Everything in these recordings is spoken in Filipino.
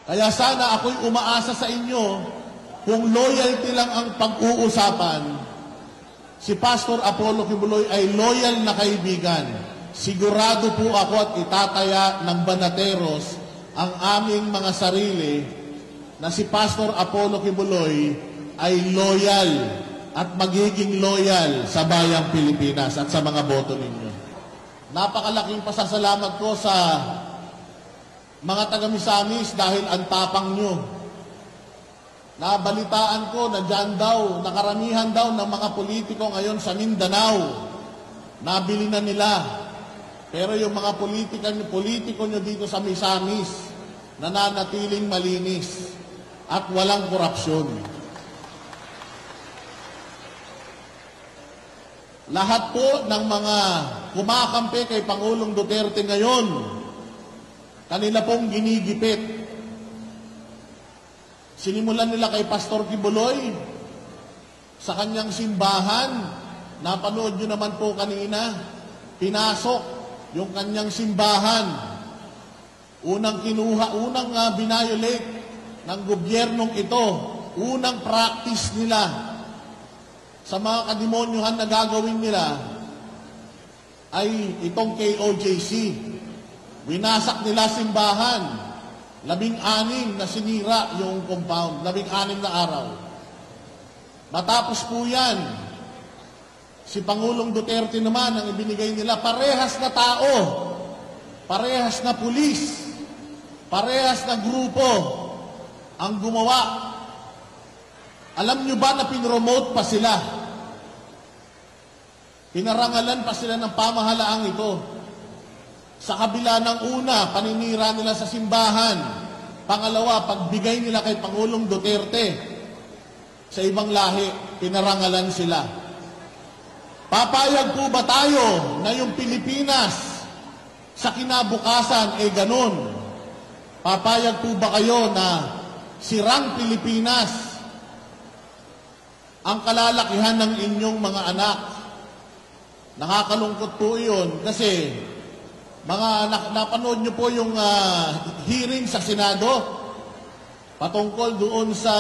Kaya sana ako'y umaasa sa inyo, kung loyalty lang ang pag-uusapan, si Pastor Apollo Kibuloy ay loyal na kaibigan. Sigurado po ako at itataya ng Banateros ang aming mga sarili na si Pastor Apollo Kibuloy ay loyal at magiging loyal sa bayang Pilipinas at sa mga boto ninyo. Napakalaking pasasalamat ko sa mga taga-Misamis dahil ang tapang nyo. Nabalitaan ko na dyan daw, nakaramihan daw ng mga politiko ngayon sa Mindanao. Nabili na nila. Pero yung mga politiko nyo dito sa Misamis, nananatiling malinis at walang korupsyon. Lahat po ng mga kumakampi kay Pangulong Duterte ngayon, kanila pong ginigipit. Sinimulan nila kay Pastor Kibuloy sa kanyang simbahan. Napanood nyo naman po kanina, pinasok yung kanyang simbahan. Unang binayolate ng gobyernong ito. Unang practice nila sa mga kademonyuhan na gagawin nila ay itong KOJC. Winasak nila simbahan. 16 na sinira yung compound. 16 na araw. Matapos po yan, si Pangulong Duterte naman ang ibinigay nila, parehas na tao, parehas na pulis, parehas na grupo ang gumawa. Alam nyo ba na pinromote pa sila? Pinarangalan pa sila ng pamahalaang ito. Sa kabila ng una, paninira nila sa simbahan. Pangalawa, pagbigay nila kay Pangulong Duterte sa ibang lahi, pinarangalan sila. Papayag po ba tayo na yung Pilipinas sa kinabukasan ganun? Papayag po ba kayo na sirang Pilipinas ang kalalakihan ng inyong mga anak? Nakakalungkot po yun kasi napanood nyo po yung hearing sa Senado patungkol doon sa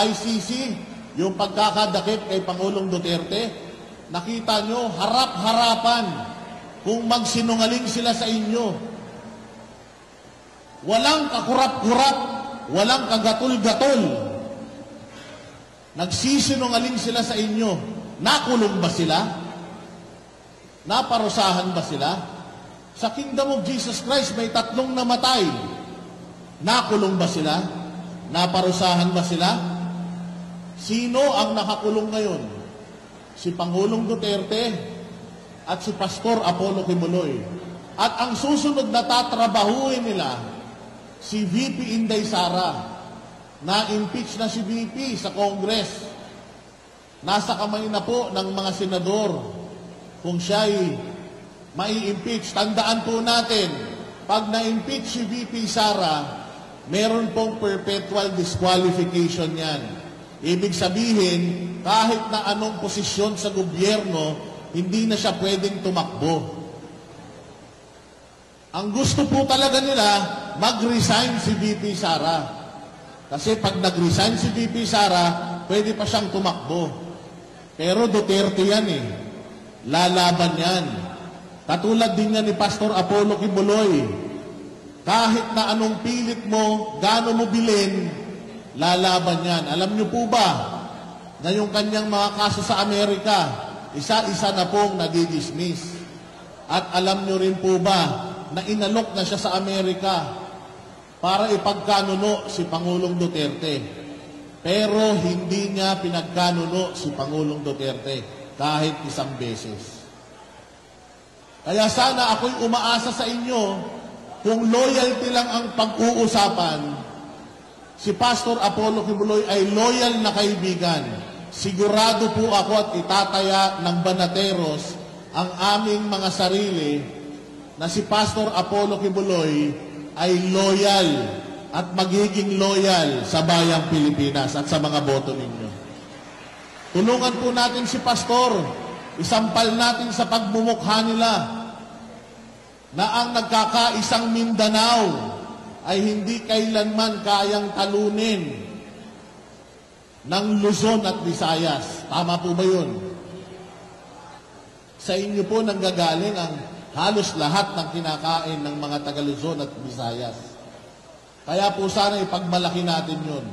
ICC, yung pagkakadakip kay Pangulong Duterte. Nakita nyo, harap-harapan kung magsinungaling sila sa inyo. Walang kakurap-kurap, walang kagatul-gatul. Nagsisinungaling sila sa inyo. Nakulong ba sila? Naparusahan ba sila? Sa Kingdom of Jesus Christ, may 3 namatay. Nakulong ba sila? Naparusahan ba sila? Sino ang nakakulong ngayon? Si Pangulong Duterte at si Pastor Apollo Kibuloy. At ang susunod na tatrabahuin nila, si VP Inday Sara. Na-impeach na si VP sa Congress. Nasa kamay na po ng mga senador kung siya'y mai-impeach. Tandaan po natin, pag na-impeach si VP Sara, meron pong perpetual disqualification yan. Ibig sabihin, kahit na anong posisyon sa gobyerno, hindi na siya pwedeng tumakbo. Ang gusto po talaga nila, mag-resign si VP Sara. Kasi pag nag-resign si VP Sara, pwede pa siyang tumakbo. Pero Duterte yan lalaban yan. Katulad din yan ni Pastor Apollo Kibuloy. Kahit na anong pilit mo, gaano mo bilin, lalaban yan. Alam niyo po ba na yung kanyang mga kaso sa Amerika, isa-isa na pong nadi-dismiss? At alam niyo rin po ba na inalok na siya sa Amerika para ipagkanuno si Pangulong Duterte? Pero hindi niya pinagkanuno si Pangulong Duterte kahit isang beses. Kaya sana ako'y umaasa sa inyo, kung loyalty lang ang pag-uusapan, si Pastor Apollo Kibuloy ay loyal na kaibigan. Sigurado po ako at itataya ng Banateros ang aming mga sarili na si Pastor Apollo Kibuloy ay loyal at magiging loyal sa bayang Pilipinas at sa mga boto ninyo. Tulungan po natin si Pastor, isampal natin sa pagmumukha nila na ang nagkakaisang Mindanao ay hindi kailanman kayang talunin ng Luzon at Visayas. Tama po ba yun? Sa inyo po nanggagaling ang halos lahat ng kinakain ng mga taga Luzon at Visayas. Kaya po sana ipagmalaki natin yun.